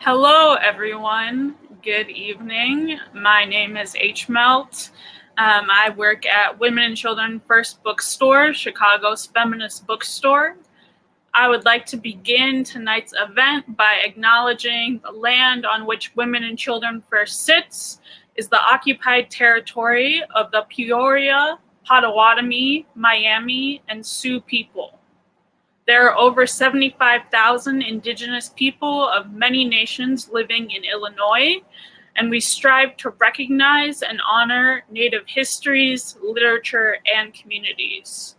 Hello, everyone. Good evening. My name is H. Melt. I work at Women and Children First Bookstore, Chicago's feminist bookstore. I would like to begin tonight's event by acknowledging the land on which Women and Children First sits is the occupied territory of the Peoria, Potawatomi, Miami, and Sioux people. There are over 75,000 Indigenous people of many nations living in Illinois, and we strive to recognize and honor Native histories, literature, and communities.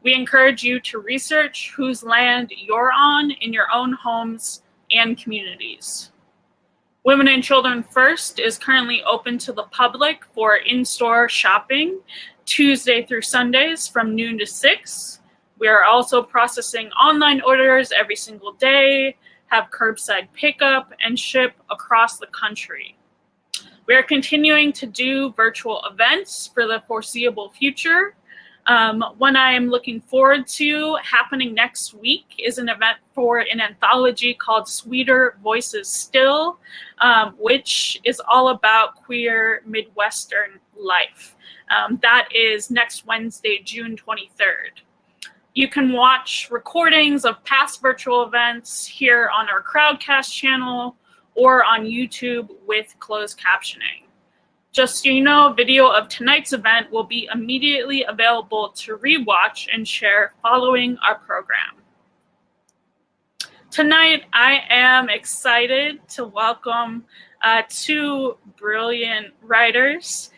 We encourage you to research whose land you're on in your own homes and communities. Women and Children First is currently open to the public for in-store shopping Tuesday through Sundays from noon to 6. We are also processing online orders every single day, have curbside pickup, and ship across the country. We are continuing to do virtual events for the foreseeable future. One I am looking forward to happening next week is an event for an anthology called Sweeter Voices Still, which is all about queer Midwestern life. That is next Wednesday, June 23rd. You can watch recordings of past virtual events here on our Crowdcast channel or on YouTube with closed captioning. Just so you know, video of tonight's event will be immediately available to rewatch and share following our program. Tonight, I am excited to welcome two brilliant writers.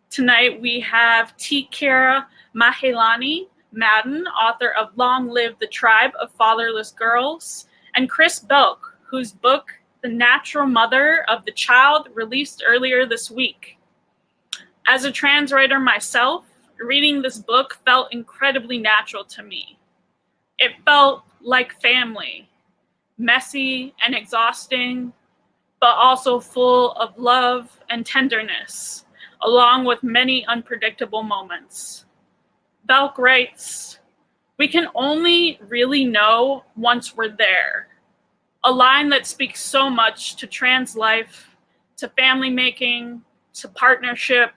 Tonight, we have T Kira Mahealani Madden, author of Long Live the Tribe of Fatherless Girls, and Krys Belc, whose book, The Natural Mother of the Child, released earlier this week. As a trans writer myself, reading this book felt incredibly natural to me. It felt like family, messy and exhausting, but also full of love and tenderness, along with many unpredictable moments. Belc writes, "We can only really know once we're there." A line that speaks so much to trans life, to family making, to partnership.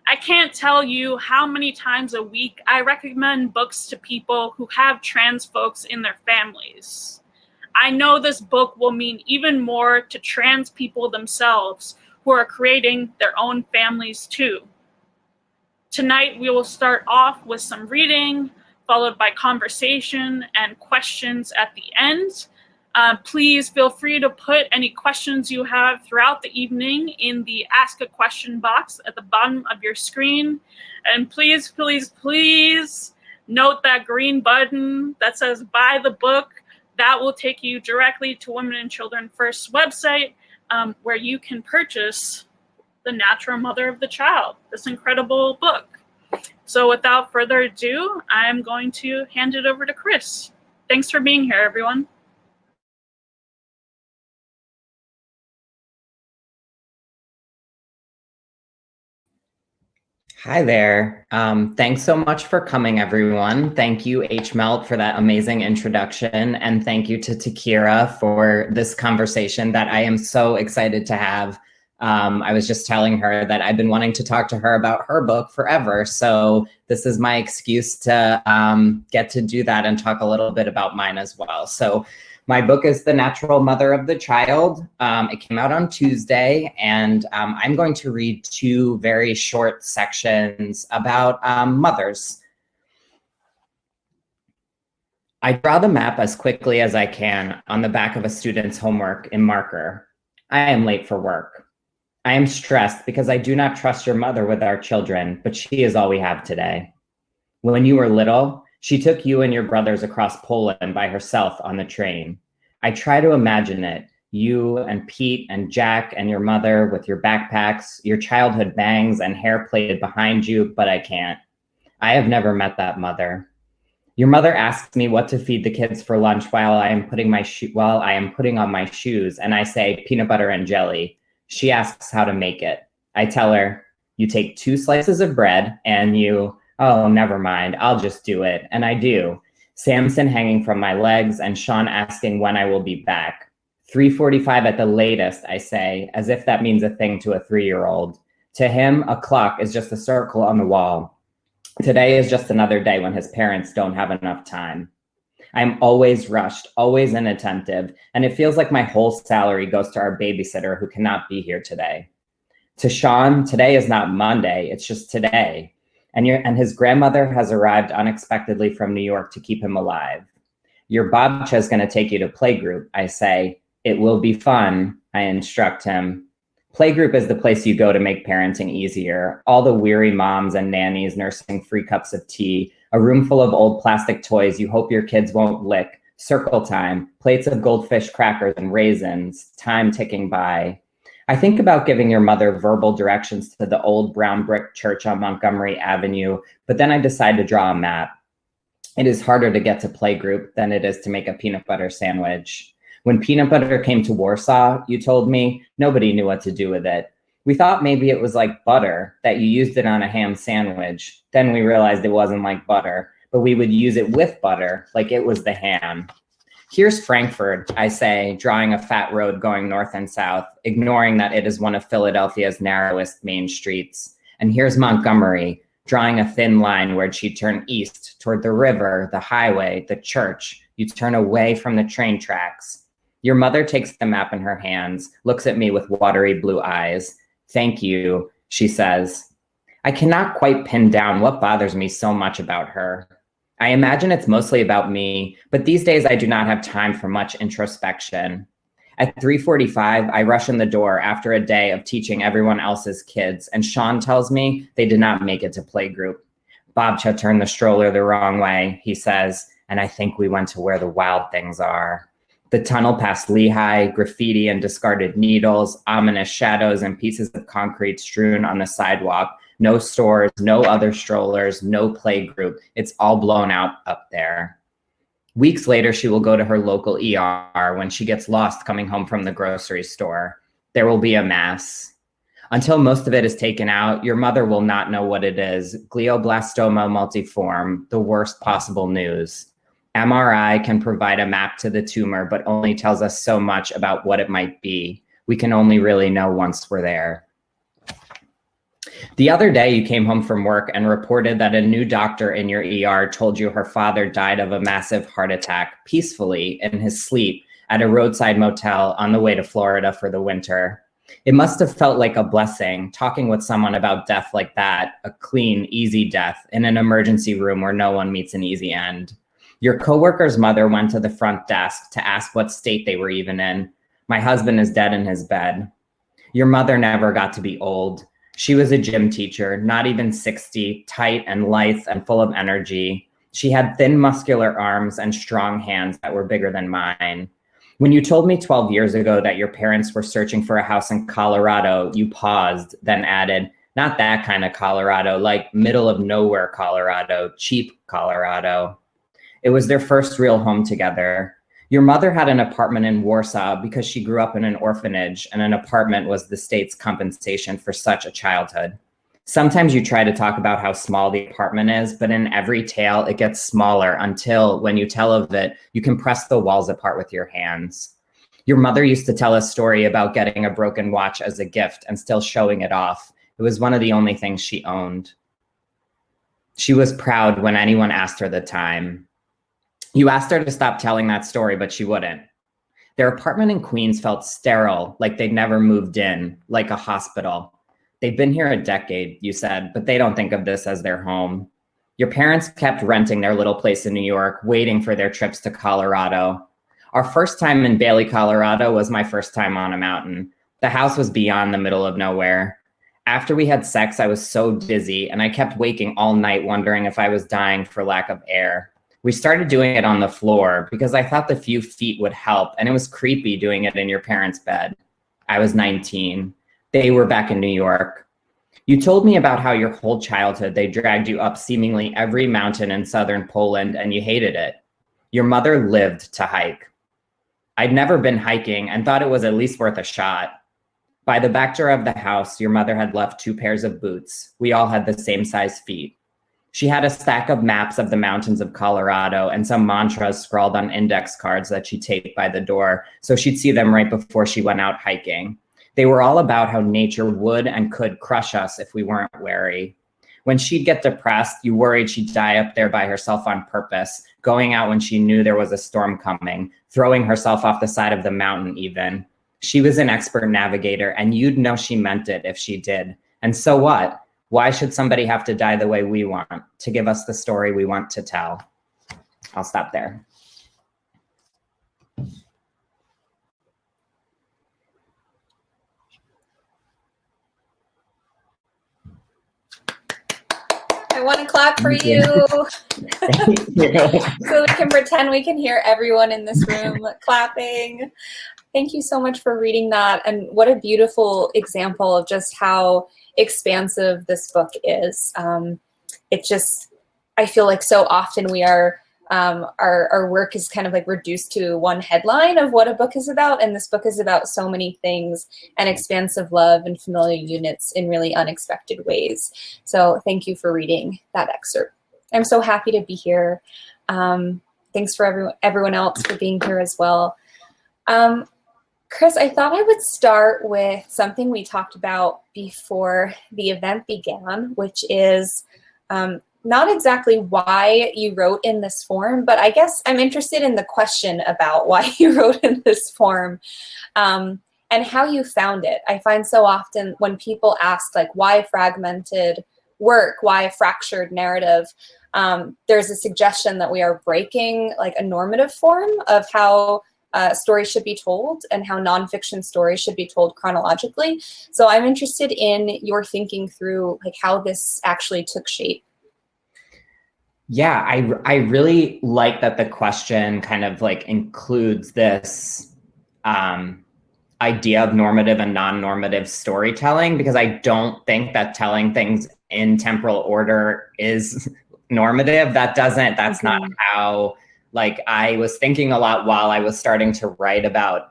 I can't tell you how many times a week I recommend books to people who have trans folks in their families. I know this book will mean even more to trans people themselves who are creating their own families too. Tonight, we will start off with some reading, followed by conversation and questions at the end. Please feel free to put any questions you have throughout the evening in the Ask a Question box at the bottom of your screen. And please, please, please note that green button that says buy the book. That will take you directly to Women and Children First's website, where you can purchase The Natural Mother of the Child, this incredible book. So without further ado, I'm going to hand it over to Krys. Thanks for being here, everyone. Hi there. Thanks so much for coming, everyone. Thank you, H. Melt, for that amazing introduction. And thank you to T Kira for this conversation that I am so excited to have. I was just telling her that I've been wanting to talk to her about her book forever. So this is my excuse to get to do that and talk a little bit about mine as well. So my book is The Natural Mother of the Child. It came out on Tuesday, and I'm going to read two very short sections about mothers. I draw the map as quickly as I can on the back of a student's homework in marker. I am late for work. I am stressed because I do not trust your mother with our children, but she is all we have today. When you were little, she took you and your brothers across Poland by herself on the train. I try to imagine it, you and Pete and Jack and your mother with your backpacks, your childhood bangs and hair plaited behind you, but I can't. I have never met that mother. Your mother asks me what to feed the kids for lunch while I am putting on my shoes, and I say peanut butter and jelly. She asks how to make it. I tell her, you take 2 slices of bread and you, oh, never mind, I'll just do it. And I do. Samson hanging from my legs and Sean asking when I will be back. 3:45 at the latest, I say, as if that means a thing to a 3-year-old. To him, a clock is just a circle on the wall. Today is just another day when his parents don't have enough time. I'm always rushed, always inattentive, and it feels like my whole salary goes to our babysitter who cannot be here today. To Sean, today is not Monday, it's just today. And his grandmother has arrived unexpectedly from New York to keep him alive. Your babcha is going to take you to playgroup, I say. It will be fun, I instruct him. Playgroup is the place you go to make parenting easier. All the weary moms and nannies nursing free cups of tea, a room full of old plastic toys you hope your kids won't lick, circle time, plates of goldfish crackers and raisins, time ticking by. I think about giving your mother verbal directions to the old brown brick church on Montgomery Avenue, but then I decide to draw a map. It is harder to get to playgroup than it is to make a peanut butter sandwich. When peanut butter came to Warsaw, you told me, nobody knew what to do with it. We thought maybe it was like butter, that you used it on a ham sandwich. Then we realized it wasn't like butter, but we would use it with butter, like it was the ham. Here's Frankfurt, I say, drawing a fat road going north and south, ignoring that it is one of Philadelphia's narrowest main streets. And here's Montgomery, drawing a thin line where she'd turn east toward the river, the highway, the church. You turn away from the train tracks. Your mother takes the map in her hands, looks at me with watery blue eyes. Thank you, she says. I cannot quite pin down what bothers me so much about her. I imagine it's mostly about me, but these days I do not have time for much introspection. At 3:45, I rush in the door after a day of teaching everyone else's kids, and Sean tells me they did not make it to playgroup. Babcha turned the stroller the wrong way, he says, and I think we went to where the wild things are. The tunnel past Lehigh, graffiti and discarded needles, ominous shadows and pieces of concrete strewn on the sidewalk. No stores, no other strollers, no playgroup. It's all blown out up there. Weeks later, she will go to her local ER when she gets lost coming home from the grocery store. There will be a mass. Until most of it is taken out, your mother will not know what it is. Glioblastoma multiforme, the worst possible news. MRI can provide a map to the tumor, but only tells us so much about what it might be. We can only really know once we're there. The other day, you came home from work and reported that a new doctor in your ER told you her father died of a massive heart attack peacefully in his sleep at a roadside motel on the way to Florida for the winter. It must have felt like a blessing talking with someone about death like that, a clean, easy death in an emergency room where no one meets an easy end. Your coworker's mother went to the front desk to ask what state they were even in. My husband is dead in his bed. Your mother never got to be old. She was a gym teacher, not even 60, tight and lithe and full of energy. She had thin, muscular arms and strong hands that were bigger than mine. When you told me 12 years ago that your parents were searching for a house in Colorado, you paused, then added, not that kind of Colorado, like middle of nowhere Colorado, cheap Colorado. It was their first real home together. Your mother had an apartment in Warsaw because she grew up in an orphanage, and an apartment was the state's compensation for such a childhood. Sometimes you try to talk about how small the apartment is, but in every tale, it gets smaller until, when you tell of it, you can press the walls apart with your hands. Your mother used to tell a story about getting a broken watch as a gift and still showing it off. It was one of the only things she owned. She was proud when anyone asked her the time. You asked her to stop telling that story, but she wouldn't. Their apartment in Queens felt sterile, like they'd never moved in, like a hospital. They've been here a decade, you said, but they don't think of this as their home. Your parents kept renting their little place in New York, waiting for their trips to Colorado. Our first time in Bailey, Colorado was my first time on a mountain. The house was beyond the middle of nowhere. After we had sex, I was so dizzy, and I kept waking all night wondering if I was dying for lack of air. We started doing it on the floor because I thought the few feet would help, and it was creepy doing it in your parents' bed. I was 19. They were back in New York. You told me about how your whole childhood they dragged you up seemingly every mountain in southern Poland, and you hated it. Your mother lived to hike. I'd never been hiking and thought it was at least worth a shot. By the back door of the house, your mother had left 2 pairs of boots. We all had the same size feet. She had a stack of maps of the mountains of Colorado and some mantras scrawled on index cards that she taped by the door, so she'd see them right before she went out hiking. They were all about how nature would and could crush us if we weren't wary. When she'd get depressed, you worried she'd die up there by herself on purpose, going out when she knew there was a storm coming, throwing herself off the side of the mountain even. She was an expert navigator, and you'd know she meant it if she did. And so what? Why should somebody have to die the way we want to give us the story we want to tell? I'll stop there. I want to clap for you. So we can pretend we can hear everyone in this room clapping. Thank you so much for reading that. And what a beautiful example of just how expansive this book is. It just, I feel like so often we are, our work is kind of like reduced to one headline of what a book is about. And this book is about so many things and expansive love and familiar units in really unexpected ways. So thank you for reading that excerpt. I'm so happy to be here. Thanks for everyone else for being here as well. Krys, I thought I would start with something we talked about before the event began, which is not exactly why you wrote in this form, but I guess I'm interested in the question about why you wrote in this form and how you found it. I find so often when people ask, like, why fragmented work, why a fractured narrative, there's a suggestion that we are breaking like a normative form of how stories should be told and how nonfiction stories should be told chronologically. So I'm interested in your thinking through like how this actually took shape. Yeah, I really like that the question kind of like includes this idea of normative and non-normative storytelling, because I don't think that telling things in temporal order is normative. That's not how, like, I was thinking a lot while I was starting to write about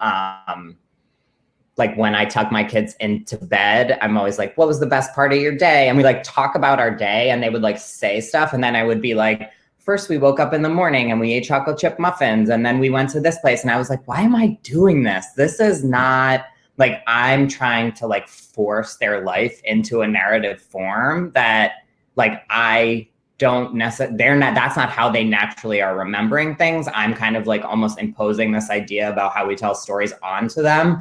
like when I tuck my kids into bed, I'm always like, what was the best part of your day? And we like talk about our day and they would like say stuff. And then I would be like, first we woke up in the morning and we ate chocolate chip muffins. And then we went to this place. And I was like, why am I doing this? This is not like, I'm trying to like force their life into a narrative form that like, I don't necessarily, that's not how they naturally are remembering things. I'm kind of like almost imposing this idea about how we tell stories onto them.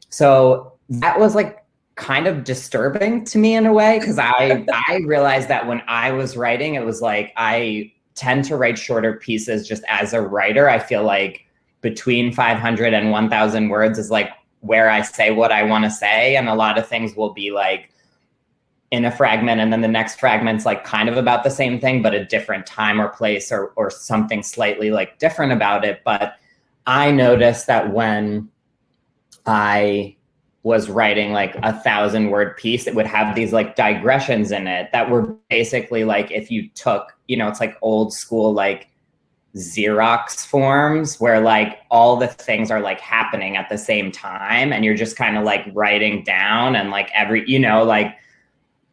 So that was like kind of disturbing to me in a way, because I realized that when I was writing, it was like, I tend to write shorter pieces just as a writer. I feel like between 500 and 1,000 words is like where I say what I want to say. And a lot of things will be like in a fragment, and then the next fragment's like kind of about the same thing, but a different time or place or something slightly like different about it. But I noticed that when I was writing like 1,000-word piece, it would have these like digressions in it that were basically like, if you took, you know, it's like old school, like Xerox forms where like all the things are like happening at the same time. And you're just kind of like writing down, and like every, you know, like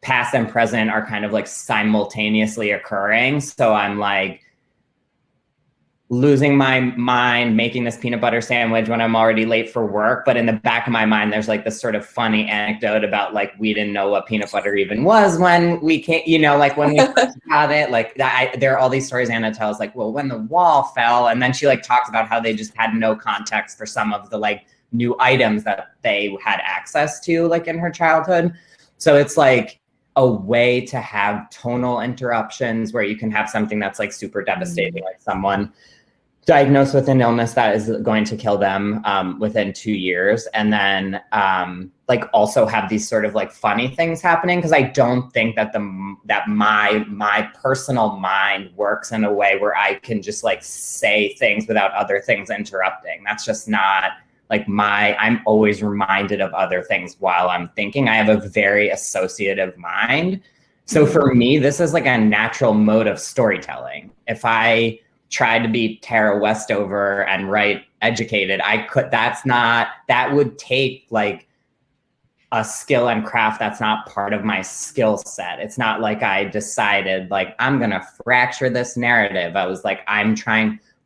past and present are kind of like simultaneously occurring. So I'm like losing my mind making this peanut butter sandwich when I'm already late for work. But in the back of my mind, there's like this sort of funny anecdote about like, we didn't know what peanut butter even was when we came, you know, like when we first got it, like there are all these stories Anna tells, like, well, when the wall fell, and then she like talks about how they just had no context for some of the like new items that they had access to like in her childhood. So it's like a way to have tonal interruptions where you can have something that's like super devastating, like someone diagnosed with an illness that is going to kill them within 2 years. And then like also have these sort of like funny things happening. Cause I don't think that my personal mind works in a way where I can just like say things without other things interrupting. That's just not like I'm always reminded of other things while I'm thinking. I have a very associative mind. So for me, this is like a natural mode of storytelling. If I tried to be Tara Westover and write educated, that would take like a skill and craft that's not part of my skill set. It's not like I decided like, I'm going to fracture this narrative. I was like, a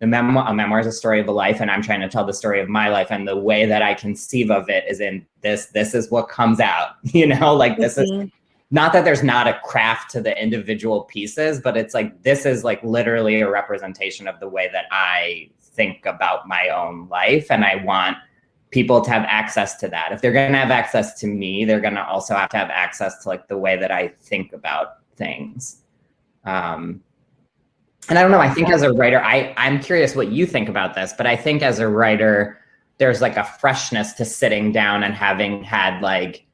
memoir is a story of a life, and I'm trying to tell the story of my life. And the way that I conceive of it is in this is what comes out, like this is not that there's not a craft to the individual pieces, but it's like, this is like literally a representation of the way that I think about my own life. And I want people to have access to that. If they're going to have access to me, they're going to also have to have access to like the way that I think about things. And I don't know, I think as a writer, I'm curious what you think about this, but I think as a writer, there's like a freshness to sitting down and having had like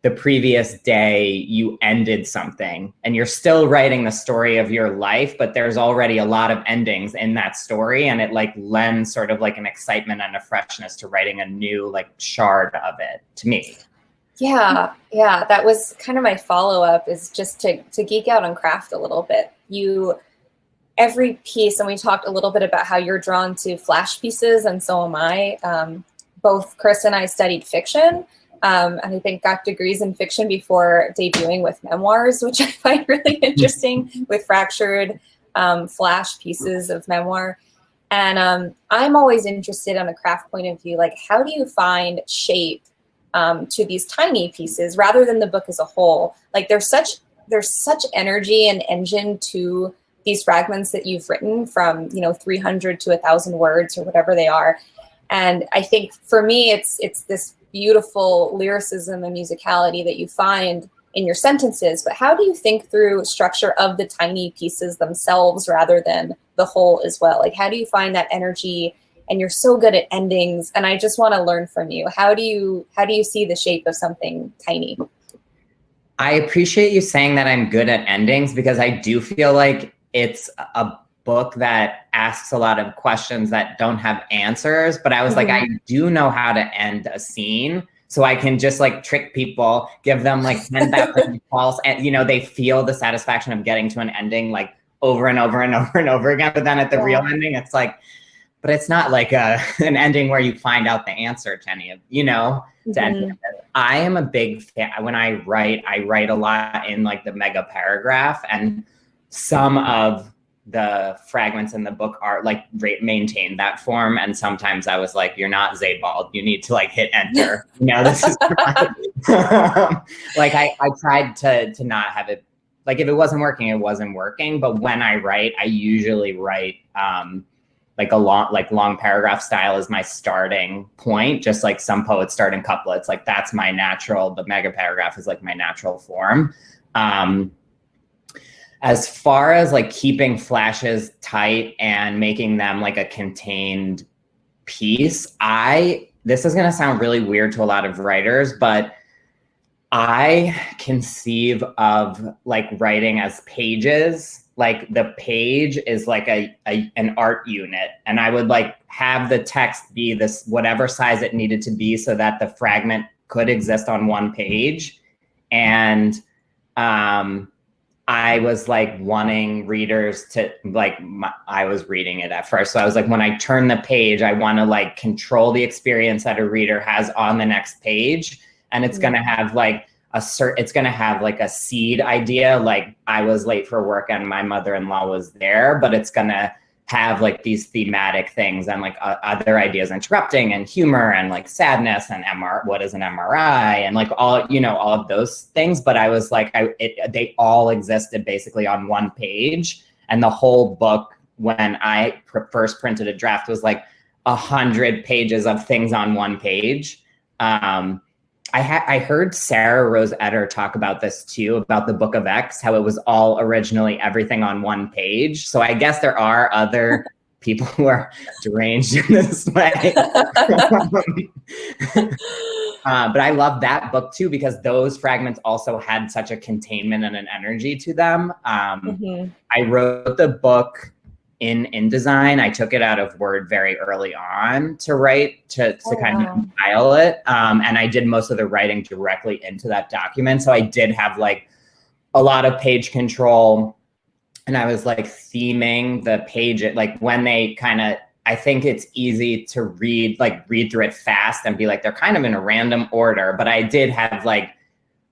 the previous day you ended something and you're still writing the story of your life, but there's already a lot of endings in that story. And it like lends sort of like an excitement and a freshness to writing a new like shard of it to me. Yeah. That was kind of my follow-up, is just to geek out on craft a little bit. Every piece, and we talked a little bit about how you're drawn to flash pieces, and so am I. Both Krys and I studied fiction. And I think got degrees in fiction before debuting with memoirs, which I find really interesting, with fractured flash pieces of memoir. And I'm always interested on a craft point of view, like how do you find shape to these tiny pieces rather than the book as a whole? Like there's such energy and engine to these fragments that you've written, from 300 to 1,000 words or whatever they are. And I think for me, it's this beautiful lyricism and musicality that you find in your sentences, but how do you think through structure of the tiny pieces themselves rather than the whole as well? Like, how do you find that energy? And you're so good at endings, and I just want to learn from you. How do you see the shape of something tiny? I appreciate you saying that I'm good at endings, because I do feel like it's a book that asks a lot of questions that don't have answers, but I was like, I do know how to end a scene, so I can just like trick people, give them like 10,000 false, and they feel the satisfaction of getting to an ending like over and over and over and over again. But then at the real ending, it's like, but it's not like an ending where you find out the answer to any of, to any of it. I am a big fan. When I write a lot in like the mega paragraph, and some of the fragments in the book are like maintain that form. And sometimes I was like, you're not Zaybald, you need to like hit enter. This is like, I tried to not have it, like if it wasn't working, it wasn't working. But when I write, I usually write like a long paragraph style is my starting point. Just like some poets start in couplets, like that's my natural, the mega paragraph is like my natural form. As far as like keeping flashes tight and making them like a contained piece, this is going to sound really weird to a lot of writers, but I conceive of like writing as pages. Like the page is like an art unit, and I would like have the text be this whatever size it needed to be so that the fragment could exist on one page. And I was like wanting readers to like, I was reading it at first. So I was like, when I turn the page, I want to like control the experience that a reader has on the next page. And it's going to have like it's going to have like a seed idea. Like I was late for work and my mother-in-law was there, but it's going to have like these thematic things and like other ideas, interrupting and humor and like sadness and what is an MRI and like all of those things. But I was like, they all existed basically on one page, and the whole book, when I first printed a draft, was like 100 pages of things on one page. I heard Sarah Rose Etter talk about this too, about the Book of X, how it was all originally everything on one page. So I guess there are other people who are deranged in this way. But I love that book too, because those fragments also had such a containment and an energy to them. I wrote the book in InDesign. I took it out of Word very early on to write, to kind of compile it. And I did most of the writing directly into that document. So I did have like a lot of page control, and I was like theming the page, like when they kind of I think it's easy to read through it fast and be like, they're kind of in a random order. But I did have like,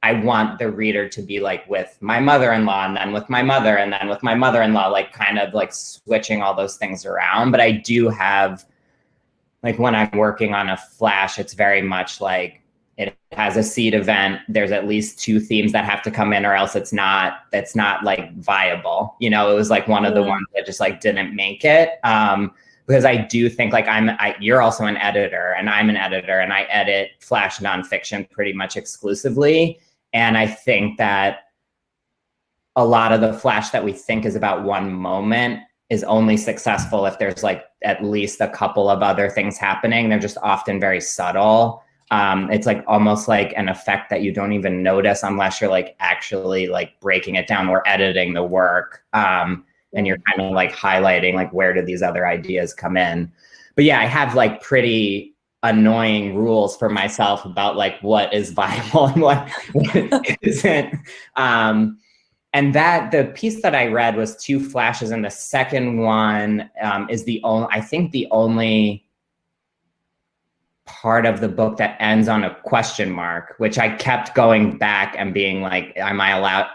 I want the reader to be like with my mother-in-law and then with my mother and then with my mother-in-law, like kind of like switching all those things around. But I do have, like when I'm working on a flash, it's very much like it has a seed event. There's at least 2 themes that have to come in or else it's not like viable. You know, it was like one of the ones that just like didn't make it. Because I do think like you're also an editor and I'm an editor and I edit flash nonfiction pretty much exclusively. And I think that a lot of the flash that we think is about one moment is only successful if there's like at least a couple of other things happening. They're just often very subtle. It's like almost like an effect that you don't even notice unless you're like actually like breaking it down or editing the work. And you're kind of like highlighting like where do these other ideas come in. But yeah, I have like pretty annoying rules for myself about like what is viable and what isn't. And that the piece that I read was 2 flashes, and the second one is the only part of the book that ends on a question mark, which I kept going back and being like,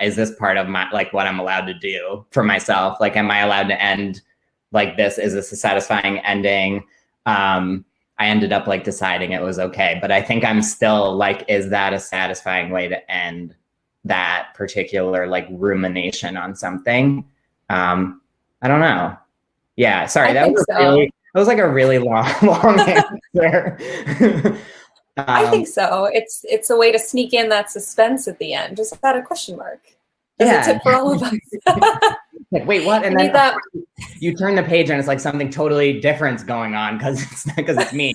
is this part of my, like what I'm allowed to do for myself? Like, am I allowed to end like this? Is this a satisfying ending? I ended up like deciding it was okay, but I think I'm still like, is that a satisfying way to end that particular like rumination on something? I don't know. Yeah, sorry, that was like a really long answer. I think so. It's a way to sneak in that suspense at the end, just add a question mark. That's a tip for all of us. Like, wait, what? And then you turn the page and it's like something totally different's going on because it's me.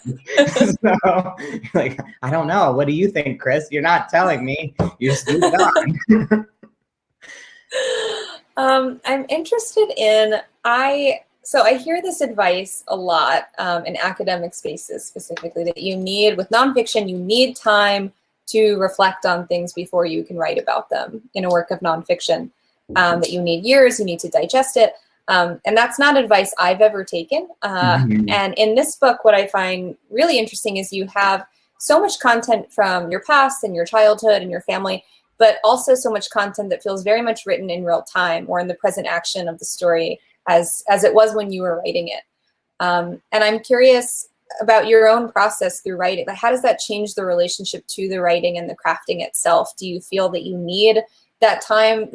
So like, I don't know. What do you think, Krys? You're not telling me. You just moved on. I'm interested in, so I hear this advice a lot in academic spaces specifically, that you need, with nonfiction, you need time to reflect on things before you can write about them in a work of nonfiction, that you need years, you need to digest it. And that's not advice I've ever taken. And in this book, what I find really interesting is you have so much content from your past and your childhood and your family, but also so much content that feels very much written in real time or in the present action of the story as it was when you were writing it. And I'm curious about your own process through writing. Like, how does that change the relationship to the writing and the crafting itself? Do you feel that you need that time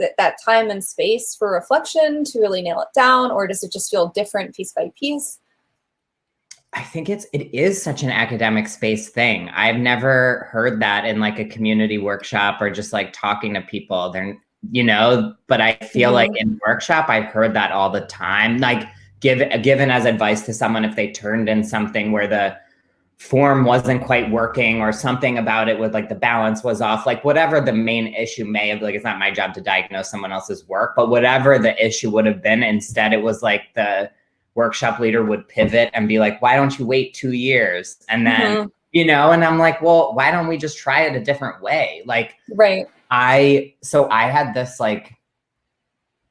and space for reflection to really nail it down, or does it just feel different piece by piece? I think it is such an academic space thing. I've never heard that in like a community workshop or just like talking to people. But I feel like in workshop, I've heard that all the time. Like given as advice to someone if they turned in something where the form wasn't quite working or something about it with like the balance was off, like whatever the main issue may have, like it's not my job to diagnose someone else's work, but whatever the issue would have been, instead it was like the workshop leader would pivot and be like, why don't you wait 2 years? And then, and I'm like, well, why don't we just try it a different way? Like, right. I had this like,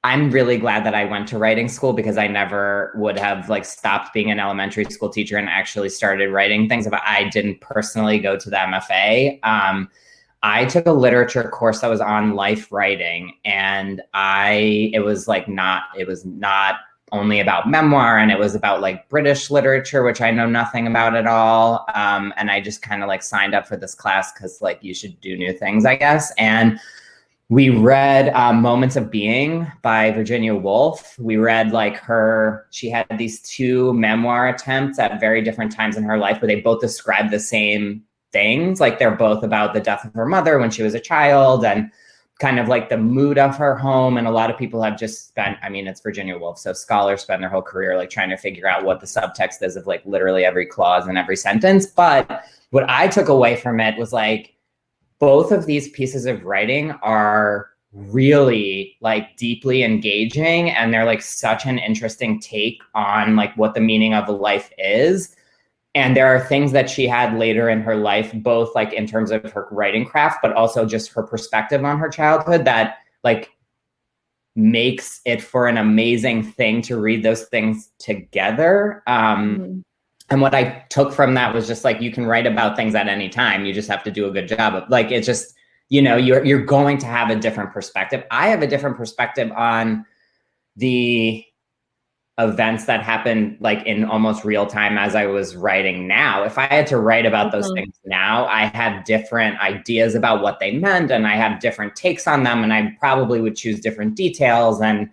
I'm really glad that I went to writing school because I never would have like stopped being an elementary school teacher and actually started writing things if I didn't personally go to the MFA. I took a literature course that was on life writing, and it was not only about memoir, and it was about like British literature, which I know nothing about at all. And I just kind of like signed up for this class because like you should do new things, I guess. And we read Moments of Being by Virginia Woolf. We read like she had these 2 memoir attempts at very different times in her life, where they both describe the same things. Like they're both about the death of her mother when she was a child and kind of like the mood of her home. And a lot of people have just spent, it's Virginia Woolf, so scholars spend their whole career like trying to figure out what the subtext is of like literally every clause and every sentence. But what I took away from it was like, both of these pieces of writing are really like deeply engaging, and they're like such an interesting take on like what the meaning of a life is. And there are things that she had later in her life, both like in terms of her writing craft, but also just her perspective on her childhood, that like makes it for an amazing thing to read those things together. And what I took from that was just like, you can write about things at any time. You just have to do a good job of, like, it's just, you know, you're going to have a different perspective. I have a different perspective on the events that happened like in almost real time as I was writing now. If I had to write about those things now, I have different ideas about what they meant, and I have different takes on them, and I probably would choose different details. And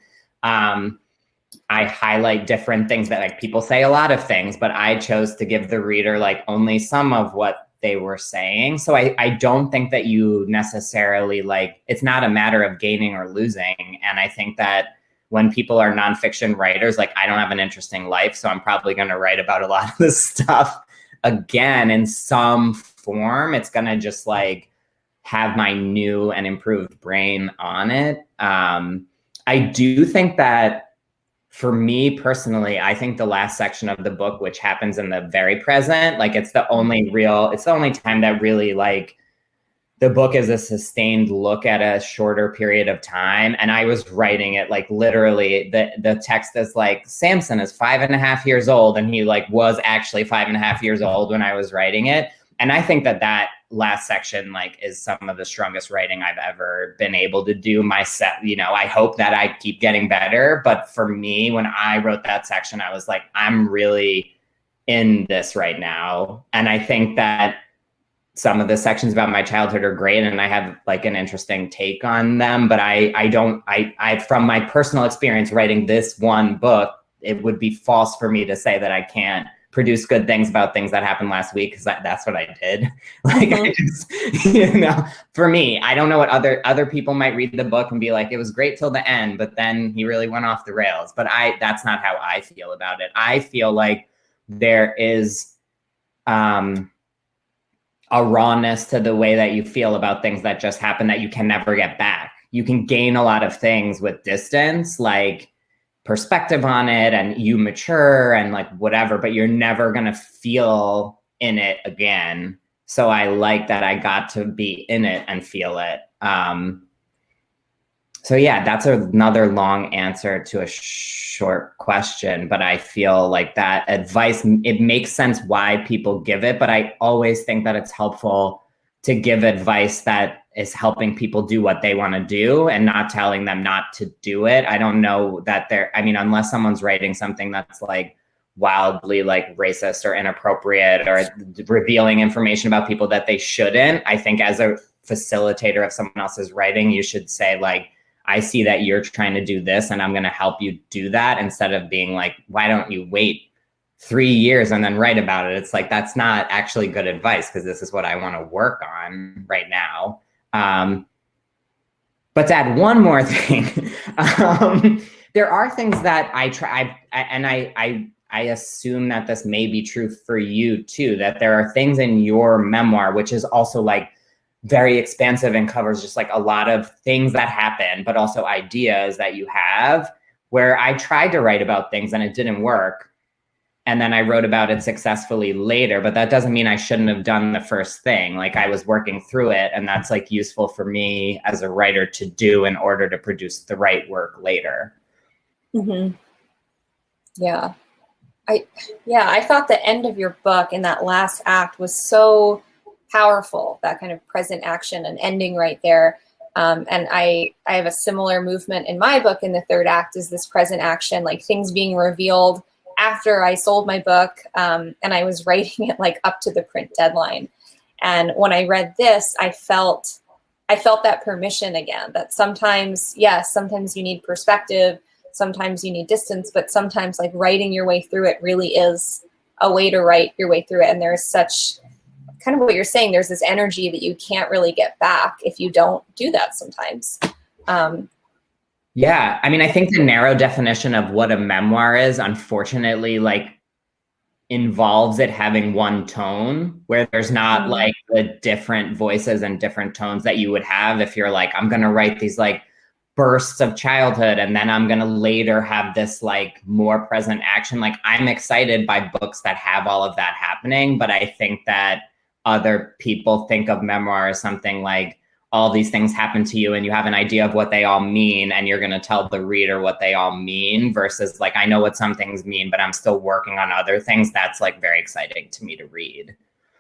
I highlight different things that, like, people say a lot of things, but I chose to give the reader like only some of what they were saying. So I don't think that you necessarily, like, it's not a matter of gaining or losing. And I think that when people are nonfiction writers, like, I don't have an interesting life, so I'm probably going to write about a lot of this stuff again in some form. It's going to just like have my new and improved brain on it. I do think that for me personally, I think the last section of the book, which happens in the very present, like, it's the only time that really, like, the book is a sustained look at a shorter period of time. And I was writing it like literally, the text is like, Samson is 5.5 years old. And he like was actually 5.5 years old when I was writing it. And I think that that last section like is some of the strongest writing I've ever been able to do myself. You know, I hope that I keep getting better. But for me, when I wrote that section, I was like, I'm really in this right now. And I think that some of the sections about my childhood are great, and I have like an interesting take on them, but I from my personal experience writing this one book, it would be false for me to say that I can't produce good things about things that happened last week, because that's what I did. Like, I just, you know, for me, I don't know what other people might read the book and be like, it was great till the end, but then he really went off the rails. But that's not how I feel about it. I feel like there is, a rawness to the way that you feel about things that just happen that you can never get back. You can gain a lot of things with distance, like perspective on it, and you mature and like whatever, but you're never going to feel in it again. So I like that I got to be in it and feel it. So yeah, that's another long answer to a short question, but I feel like that advice, it makes sense why people give it, but I always think that it's helpful to give advice that is helping people do what they want to do and not telling them not to do it. I don't know that unless someone's writing something that's like wildly like racist or inappropriate or revealing information about people that they shouldn't, I think as a facilitator of someone else's writing, you should say like, I see that you're trying to do this and I'm going to help you do that, instead of being like, why don't you wait 3 years and then write about it? It's like, that's not actually good advice, because this is what I want to work on right now. But to add one more thing, there are things that I try, and I assume that this may be true for you too, that there are things in your memoir, which is also like very expansive and covers just like a lot of things that happen, but also ideas that you have, where I tried to write about things and it didn't work. And then I wrote about it successfully later, but that doesn't mean I shouldn't have done the first thing. Like, I was working through it, and that's like useful for me as a writer to do in order to produce the right work later. Mm-hmm. Yeah. I thought the end of your book in that last act was so powerful, that kind of present action and ending right there. And I have a similar movement in my book in the third act, is this present action, like things being revealed after I sold my book, and I was writing it like up to the print deadline. And when I read this, I felt that permission again, that sometimes you need perspective, sometimes you need distance, but sometimes like writing your way through it really is a way to write your way through it. And there's such, kind of what you're saying, there's this energy that you can't really get back if you don't do that sometimes. Yeah, I mean, I think the narrow definition of what a memoir is, unfortunately, like involves it having one tone, where there's not like the different voices and different tones that you would have if you're like, I'm going to write these like bursts of childhood, and then I'm going to later have this like more present action. Like, I'm excited by books that have all of that happening, but I think that other people think of memoir as something like all these things happen to you and you have an idea of what they all mean and you're going to tell the reader what they all mean versus like, I know what some things mean, but I'm still working on other things. That's like very exciting to me to read.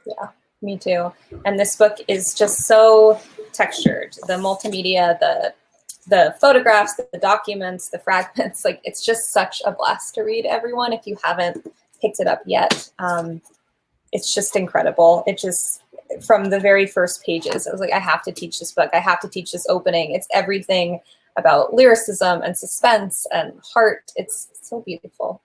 Yeah, me too. And this book is just so textured. The multimedia, the photographs, the documents, the fragments, like it's just such a blast to read, everyone. If you haven't picked it up yet, it's just incredible. It just, from the very first pages, I was like, I have to teach this book. I have to teach this opening. It's everything about lyricism and suspense and heart. It's so beautiful.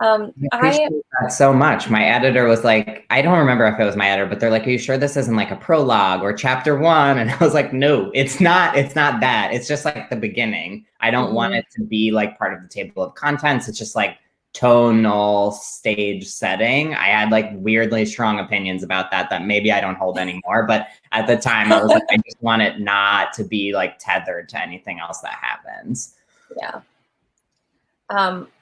I appreciate that so much. My editor was like, I don't remember if it was my editor, but they're like, are you sure this isn't like a prologue or chapter 1? And I was like, no, it's not that. It's just like the beginning. I don't want it to be like part of the table of contents. It's just like tonal stage setting. I had like weirdly strong opinions about that maybe I don't hold anymore. But at the time I was like, I just want it not to be like tethered to anything else that happens. Yeah.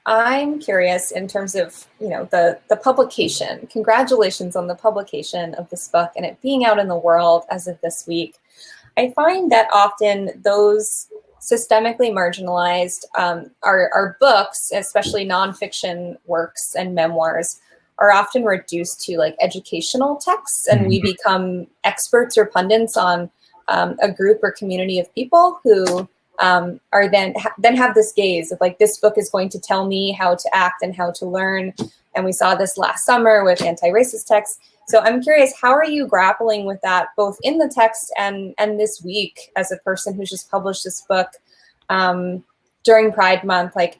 I'm curious in terms of, the publication. Congratulations on the publication of this book and it being out in the world as of this week. I find that often those systemically marginalized our books, especially nonfiction works and memoirs, are often reduced to like educational texts, and we become experts or pundits on a group or community of people who are then have this gaze of like, this book is going to tell me how to act and how to learn. And we saw this last summer with anti-racist texts. So I'm curious, how are you grappling with that, both in the text and this week, as a person who's just published this book during Pride Month? Like,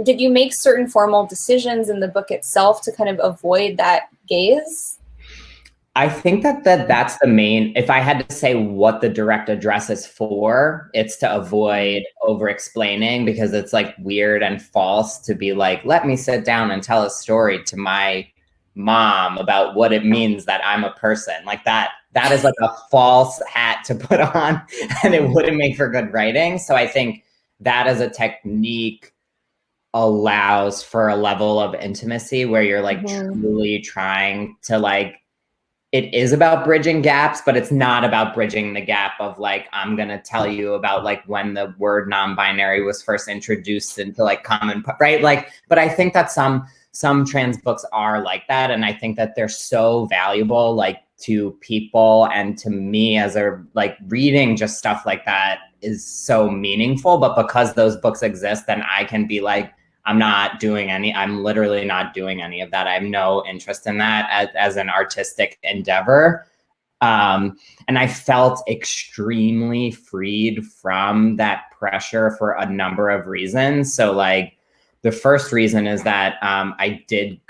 did you make certain formal decisions in the book itself to kind of avoid that gaze? I think that's the main, if I had to say what the direct address is for, it's to avoid over explaining, because it's like weird and false to be like, let me sit down and tell a story to my mom about what it means that I'm a person. Like that is like a false hat to put on and it wouldn't make for good writing. So I think that as a technique allows for a level of intimacy where you're like truly trying to like, it is about bridging gaps, but it's not about bridging the gap of like, I'm going to tell you about like when the word non-binary was first introduced into like common, right? Like, but I think that some trans books are like that. And I think that they're so valuable, like to people and to me as a like reading just stuff like that is so meaningful. But because those books exist, then I can be like, I'm literally not doing any of that. I have no interest in that as an artistic endeavor. And I felt extremely freed from that pressure for a number of reasons. So like the first reason is that I did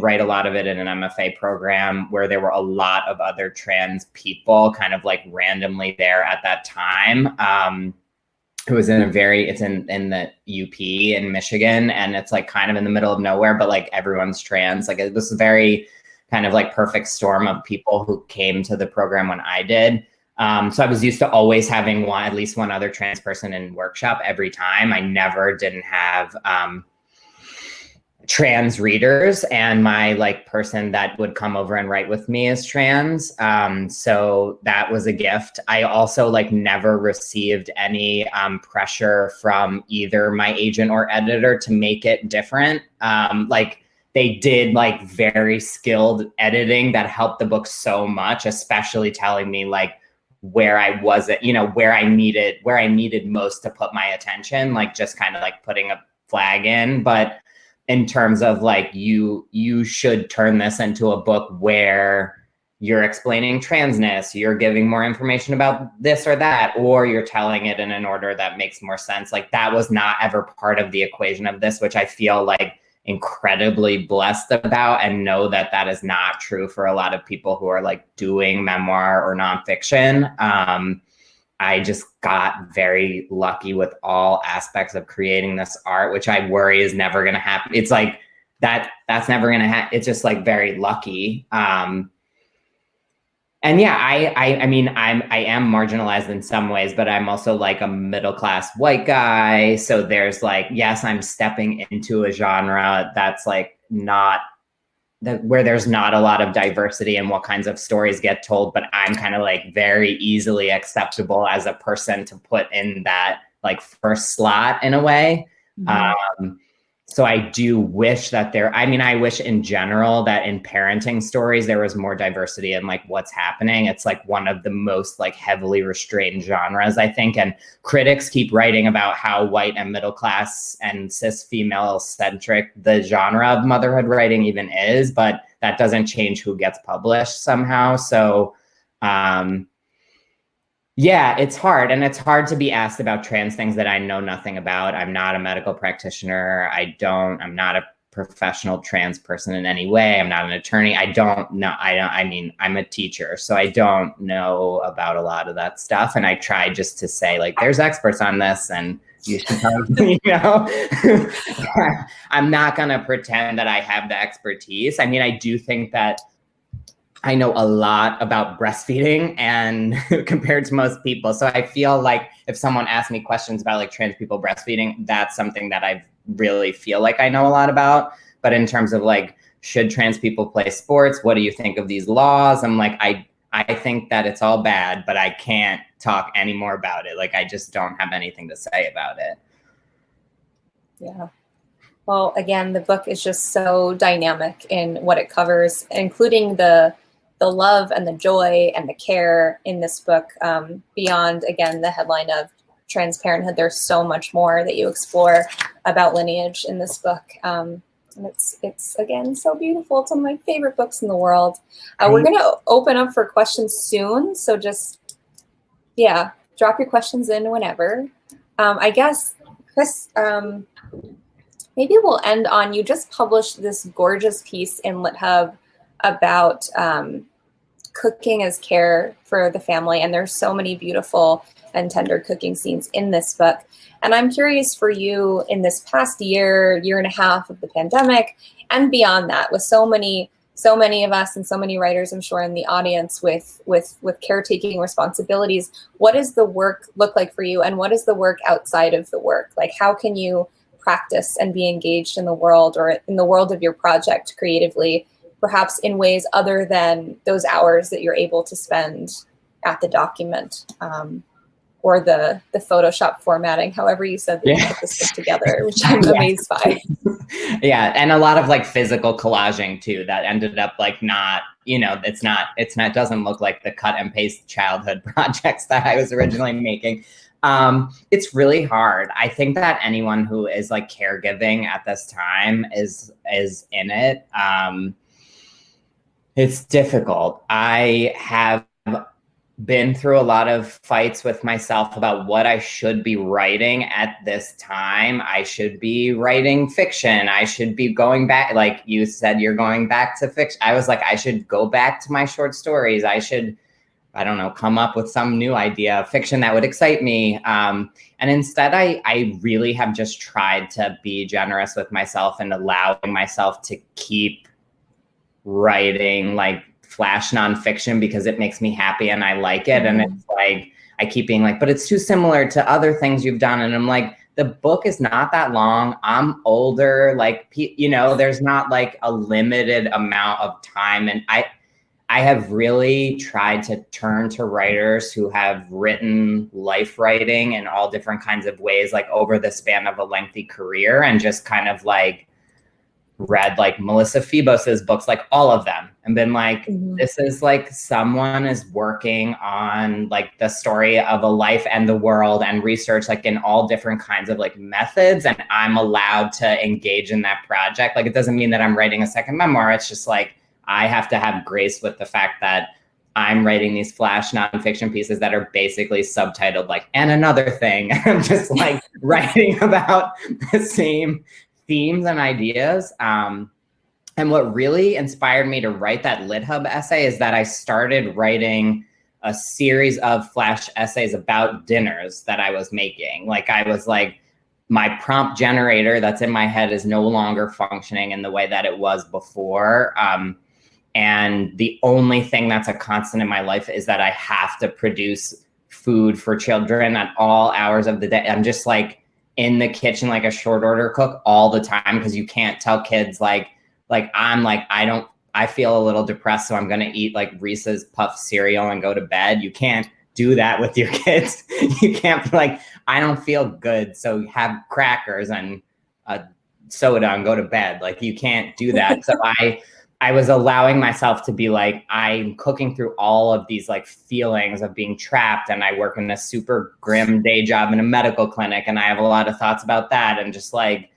write a lot of it in an MFA program where there were a lot of other trans people kind of like randomly there at that time. It was in the UP in Michigan, and it's like kind of in the middle of nowhere, but like everyone's trans. Like it was a very kind of like perfect storm of people who came to the program when I did. So I was used to always having at least one other trans person in workshop every time. I never didn't have trans readers, and my like person that would come over and write with me is trans. So that was a gift. I also like never received any pressure from either my agent or editor to make it different. Like they did like very skilled editing that helped the book so much, especially telling me like where I wasn't, where I needed most to put my attention, like just kind of like putting a flag in. But in terms of like, you should turn this into a book where you're explaining transness, you're giving more information about this or that, or you're telling it in an order that makes more sense. Like that was not ever part of the equation of this, which I feel like incredibly blessed about, and know that that is not true for a lot of people who are like doing memoir or nonfiction. I just got very lucky with all aspects of creating this art, which I worry is never going to happen. It's like that's never going to happen. It's just like very lucky. And yeah, I mean, I am marginalized in some ways, but I'm also like a middle-class white guy. So there's like, yes, I'm stepping into a genre that's like not where there's not a lot of diversity in what kinds of stories get told, but I'm kind of like very easily acceptable as a person to put in that like first slot in a way. So I do wish that I wish in general that in parenting stories, there was more diversity in like what's happening. It's like one of the most like heavily restrained genres, I think. And critics keep writing about how white and middle class and cis female centric the genre of motherhood writing even is, but that doesn't change who gets published somehow. So, yeah, it's hard. And it's hard to be asked about trans things that I know nothing about. I'm not a medical practitioner. I'm not a professional trans person in any way. I'm not an attorney. I'm a teacher, so I don't know about a lot of that stuff. And I try just to say like, there's experts on this and you should probably, I'm not going to pretend that I have the expertise. I mean, I do think that I know a lot about breastfeeding and compared to most people. So I feel like if someone asks me questions about like trans people breastfeeding, that's something that I really feel like I know a lot about. But in terms of like, should trans people play sports? What do you think of these laws? I'm like, I think that it's all bad, but I can't talk any more about it. Like, I just don't have anything to say about it. Yeah. Well, again, the book is just so dynamic in what it covers, including the love and the joy and the care in this book. Beyond, again, the headline of trans parenthood, there's so much more that you explore about lineage in this book. And it's again, so beautiful. It's one of my favorite books in the world. We're going to open up for questions soon. So just, drop your questions in whenever. I guess, Krys, maybe we'll end on, you just published this gorgeous piece in LitHub about cooking as care for the family. And there's so many beautiful and tender cooking scenes in this book. And I'm curious for you, in this past year and a half of the pandemic and beyond that, with so many of us and so many writers, I'm sure, in the audience with caretaking responsibilities, what does the work look like for you? And what is the work outside of the work? Like, how can you practice and be engaged in the world, or in the world of your project creatively, perhaps in ways other than those hours that you're able to spend at the document, or the Photoshop formatting, however you said that you put this book together, which I'm amazed by. Yeah, and a lot of like physical collaging too, that ended up like not, it doesn't look like the cut and paste childhood projects that I was originally making. It's really hard. I think that anyone who is like caregiving at this time is in it. It's difficult. I have been through a lot of fights with myself about what I should be writing at this time. I should be writing fiction. I should be going back, like you said, you're going back to fiction. I was like, I should go back to my short stories. I should, I don't know, come up with some new idea of fiction that would excite me. And instead, I really have just tried to be generous with myself and allowing myself to keep writing like flash nonfiction because it makes me happy and I like it. And it's like, I keep being like, but it's too similar to other things you've done. And I'm like, the book is not that long. I'm older, like, there's not like a limited amount of time. And I have really tried to turn to writers who have written life writing in all different kinds of ways, like over the span of a lengthy career, and just kind of like read like Melissa Phoebos's books, like all of them, and been like, this is like someone is working on like the story of a life and the world and research like in all different kinds of like methods. And I'm allowed to engage in that project. Like, it doesn't mean that I'm writing a second memoir. It's just like, I have to have grace with the fact that I'm writing these flash nonfiction pieces that are basically subtitled like, and another thing. I'm just like writing about the same themes and ideas. And what really inspired me to write that LitHub essay is that I started writing a series of flash essays about dinners that I was making. Like, I was like, my prompt generator that's in my head is no longer functioning in the way that it was before. And the only thing that's a constant in my life is that I have to produce food for children at all hours of the day. I'm just like in the kitchen, like a short order cook all the time, because you can't tell kids like, like, I feel a little depressed, so I'm going to eat like Reese's Puff cereal and go to bed. You can't do that with your kids. You can't be like, I don't feel good, so have crackers and a soda and go to bed. Like, you can't do that. So I was allowing myself to be like, I'm cooking through all of these like feelings of being trapped, and I work in a super grim day job in a medical clinic, and I have a lot of thoughts about that. And just like,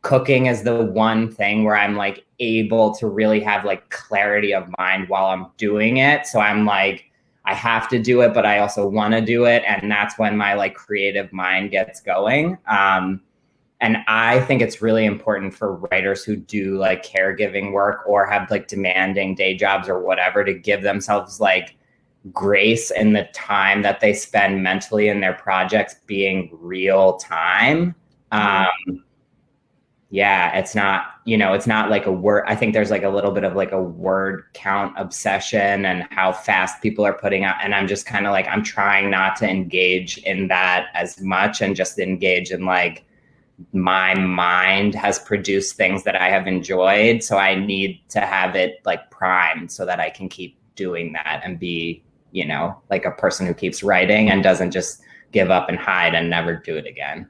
cooking is the one thing where I'm like able to really have like clarity of mind while I'm doing it. So I'm like, I have to do it, but I also want to do it. And that's when my like creative mind gets going. And I think it's really important for writers who do like caregiving work or have like demanding day jobs or whatever to give themselves like grace in the time that they spend mentally in their projects being real time. Yeah, it's not, it's not like a word. I think there's like a little bit of like a word count obsession and how fast people are putting out. And I'm just kind of like, I'm trying not to engage in that as much and just engage in like, my mind has produced things that I have enjoyed. So I need to have it like primed so that I can keep doing that and be, like a person who keeps writing and doesn't just give up and hide and never do it again.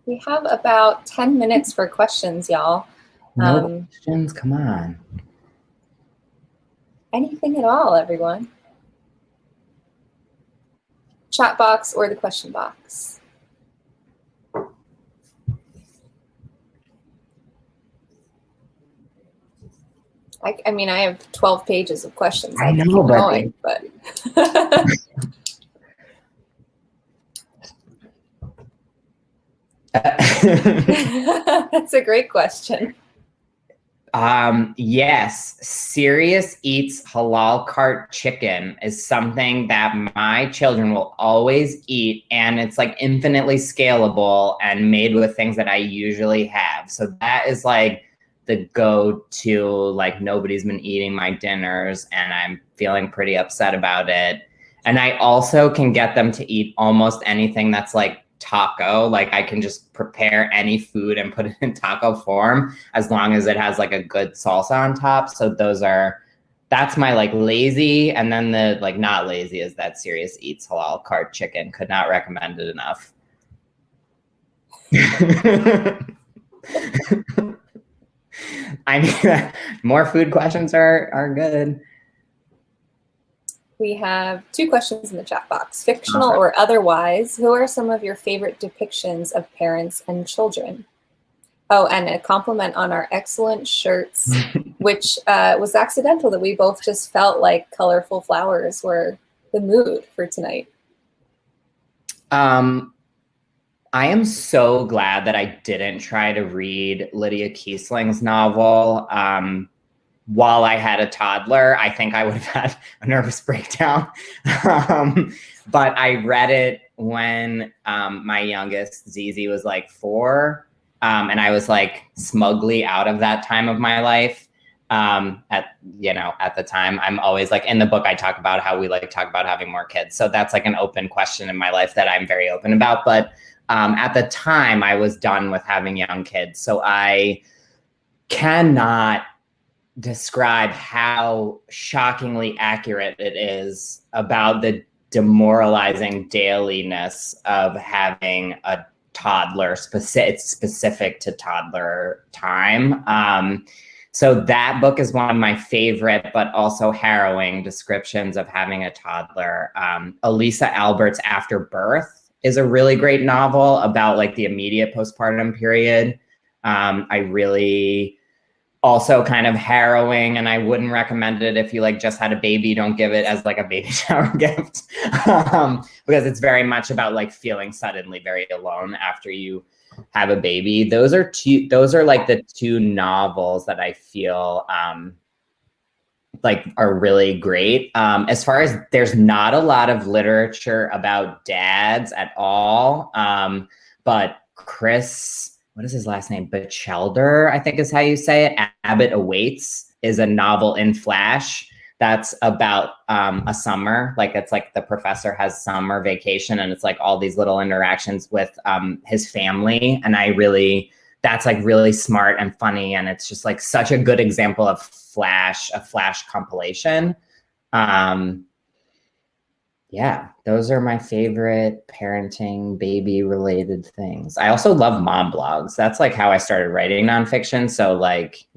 We have about 10 minutes for questions, y'all. No questions? Come on. Anything at all, everyone. Chat box or the question box. I mean, I have 12 pages of questions. I know, but that's a great question. Yes, Serious Eats Halal Cart Chicken is something that my children will always eat, and it's like infinitely scalable and made with things that I usually have. So that is like the go-to, like nobody's been eating my dinners and I'm feeling pretty upset about it. And I also can get them to eat almost anything that's like taco. Like, I can just prepare any food and put it in taco form as long as it has like a good salsa on top. So that's my like lazy. And then the like not lazy is that Serious Eats Halal Cart Chicken. Could not recommend it enough. I mean, more food questions are good. We have 2 questions in the chat box. Fictional or otherwise, who are some of your favorite depictions of parents and children? Oh, and a compliment on our excellent shirts, which was accidental that we both just felt like colorful flowers were the mood for tonight. I am so glad that I didn't try to read Lydia Kiesling's novel while I had a toddler. I think I would have had a nervous breakdown. But I read it when my youngest, Zizi, was like 4. And I was like smugly out of that time of my life. At the time, I'm always like, in the book, I talk about how we like talk about having more kids. So that's like an open question in my life that I'm very open about. But at the time, I was done with having young kids. So I cannot describe how shockingly accurate it is about the demoralizing dailiness of having a toddler. It's specific to toddler time. So that book is one of my favorite, but also harrowing descriptions of having a toddler. Elisa Albert's After Birth is a really great novel about like the immediate postpartum period. I really also kind of harrowing, and I wouldn't recommend it if you like just had a baby. Don't give it as like a baby shower gift because it's very much about like feeling suddenly very alone after you have a baby. Those are like the 2 novels that I feel like are really great. As far as there's not a lot of literature about dads at all, but Krys, what is his last name? Batchelder, I think is how you say it. Abbott Awaits is a novel in Flash that's about a summer. Like it's like the professor has summer vacation and it's like all these little interactions with his family. And that's like really smart and funny. And it's just like such a good example of a Flash compilation. Yeah, those are my favorite parenting, baby related things. I also love mom blogs. That's like how I started writing nonfiction. So like,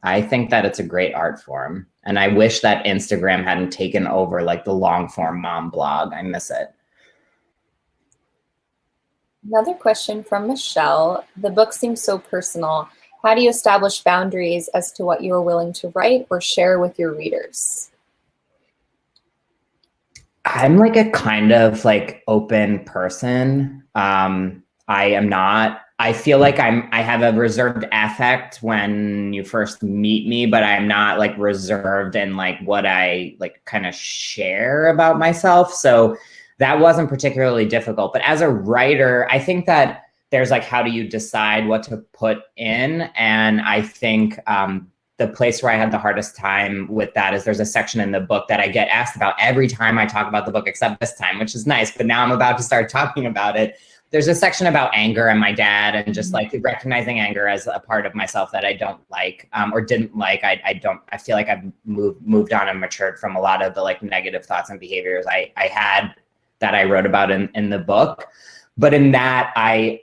I think that it's a great art form. And I wish that Instagram hadn't taken over like the long form mom blog. I miss it. Another question from Michelle. The book seems so personal. How do you establish boundaries as to what you are willing to write or share with your readers? I'm like a kind of like open person. I feel like I have a reserved affect when you first meet me, but I'm not like reserved in like what I like kind of share about myself. So that wasn't particularly difficult. But as a writer, I think that there's like, how do you decide what to put in? And I think the place where I had the hardest time with that is there's a section in the book that I get asked about every time I talk about the book, except this time, which is nice. But now I'm about to start talking about it. There's a section about anger and my dad and just like recognizing anger as a part of myself that I don't like or didn't like. I feel like I've moved on and matured from a lot of the like negative thoughts and behaviors I had that I wrote about in the book. But in that, I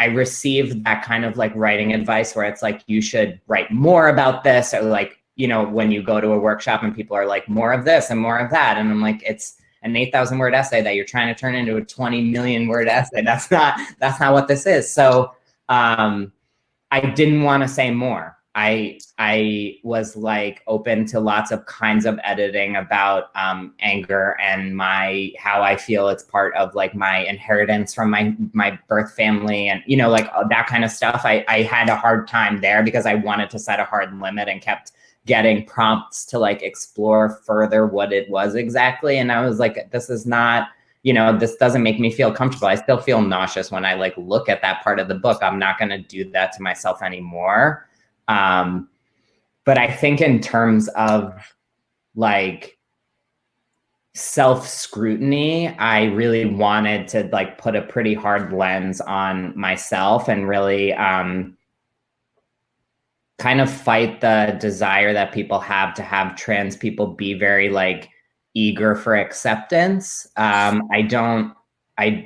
received that kind of like writing advice where it's like, you should write more about this, or like, when you go to a workshop and people are like, more of this and more of that. And I'm like, it's an 8,000 word essay that you're trying to turn into a 20 million word essay. That's not what this is. So I didn't want to say more. I was like open to lots of kinds of editing about anger and how I feel it's part of like my inheritance from my birth family and, like that kind of stuff. I had a hard time there because I wanted to set a hard limit and kept getting prompts to like explore further what it was exactly. And I was like, this is not, this doesn't make me feel comfortable. I still feel nauseous when I like look at that part of the book. I'm not going to do that to myself anymore. But I think in terms of like self-scrutiny, I really wanted to like put a pretty hard lens on myself and really kind of fight the desire that people have to have trans people be very like eager for acceptance. I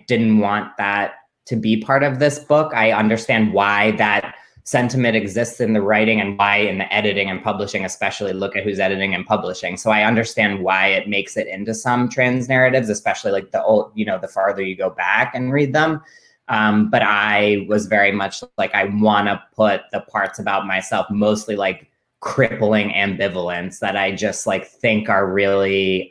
didn't want that to be part of this book. I understand why that sentiment exists in the writing and why in the editing and publishing, especially look at who's editing and publishing. So I understand why it makes it into some trans narratives, especially like the old, the farther you go back and read them. But I was very much like, I want to put the parts about myself, mostly like crippling ambivalence, that I just like think are really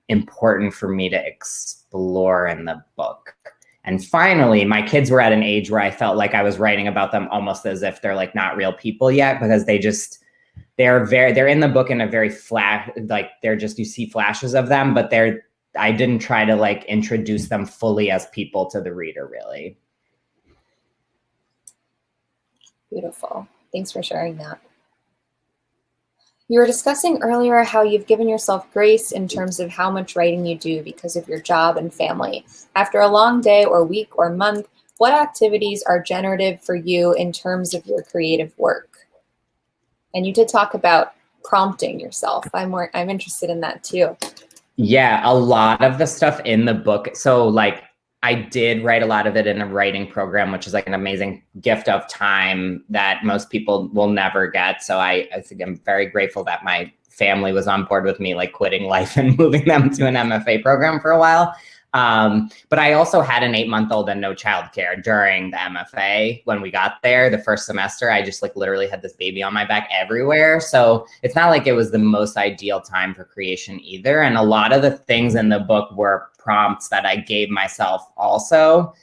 important for me to explore in the book. And finally, my kids were at an age where I felt like I was writing about them almost as if they're like not real people yet, because they're in the book in a very flash, like you see flashes of them, but I didn't try to like introduce them fully as people to the reader, really. Beautiful. Thanks for sharing that. You were discussing earlier how you've given yourself grace in terms of how much writing you do because of your job and family. After a long day or week or month, what activities are generative for you in terms of your creative work? And you did talk about prompting yourself. I'm interested in that too. Yeah, a lot of the stuff in the book. So like I did write a lot of it in a writing program, which is like an amazing gift of time that most people will never get. So I think I'm very grateful that my family was on board with me, like quitting life and moving them to an MFA program for a while. But I also had an 8-month-old and no childcare during the MFA. When we got there, the first semester, I just like literally had this baby on my back everywhere. So it's not like it was the most ideal time for creation either. And a lot of the things in the book were prompts that I gave myself also.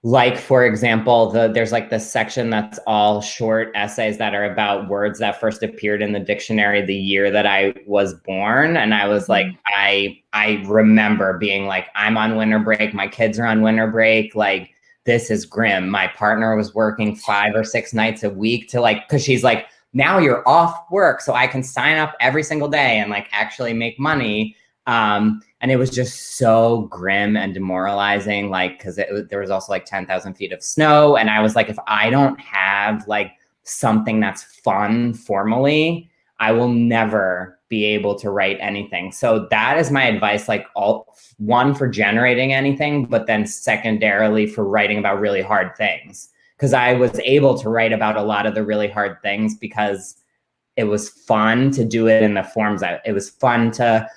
Like, for example, there's like this section that's all short essays that are about words that first appeared in the dictionary the year that I was born. And I was like, I remember being like, I'm on winter break. My kids are on winter break. Like, this is grim. My partner was working 5 or 6 nights a week to like, cause she's like now you're off work, so I can sign up every single day and like actually make money. And it was just so grim and demoralizing, like, because there was also like 10,000 feet of snow. And I was like, if I don't have like something that's fun formally, I will never be able to write anything. So that is my advice, like one, for generating anything, but then secondarily for writing about really hard things. Because I was able to write about a lot of the really hard things because it was fun to do it in the forms. It was fun to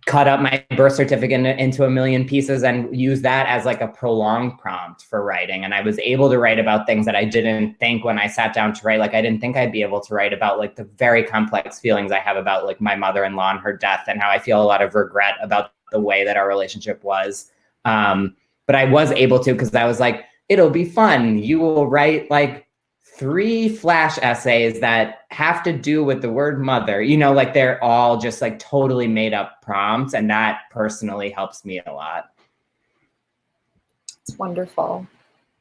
cut up my birth certificate into a million pieces and use that as like a prolonged prompt for writing. And I was able to write about things that I didn't think when I sat down to write. Like, I didn't think I'd be able to write about like the very complex feelings I have about like my mother-in-law and her death, and how I feel a lot of regret about the way that our relationship was. But I was able to, because I was like, it'll be fun. You will write like 3 flash essays that have to do with the word mother, you know, like they're all just like totally made up prompts. And that personally helps me a lot. It's wonderful.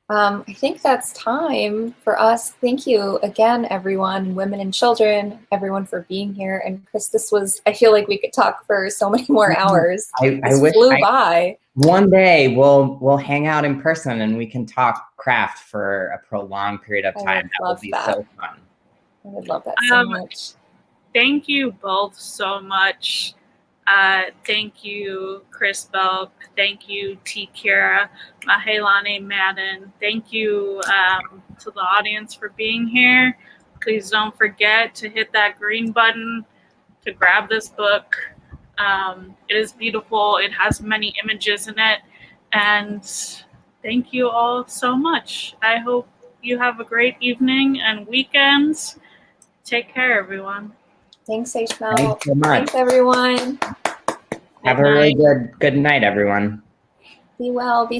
I think that's time for us. Thank you again, everyone, women and children, everyone, for being here. And Krys, this was, I feel like we could talk for so many more hours. I wish flew by. One day we'll hang out in person and we can talk craft for a prolonged period of time. That would be so fun. I would love that so much. Thank you both so much. Thank you, Krys Belc. Thank you, T Kira Mahealani Madden. Thank you to the audience for being here. Please don't forget to hit that green button to grab this book. It is beautiful. It has many images in it. And thank you all so much. I hope you have a great evening and weekends. Take care, everyone. Thanks, H-Mel. Thanks so much. Thanks, everyone. Have a really good night, everyone. Be well. Be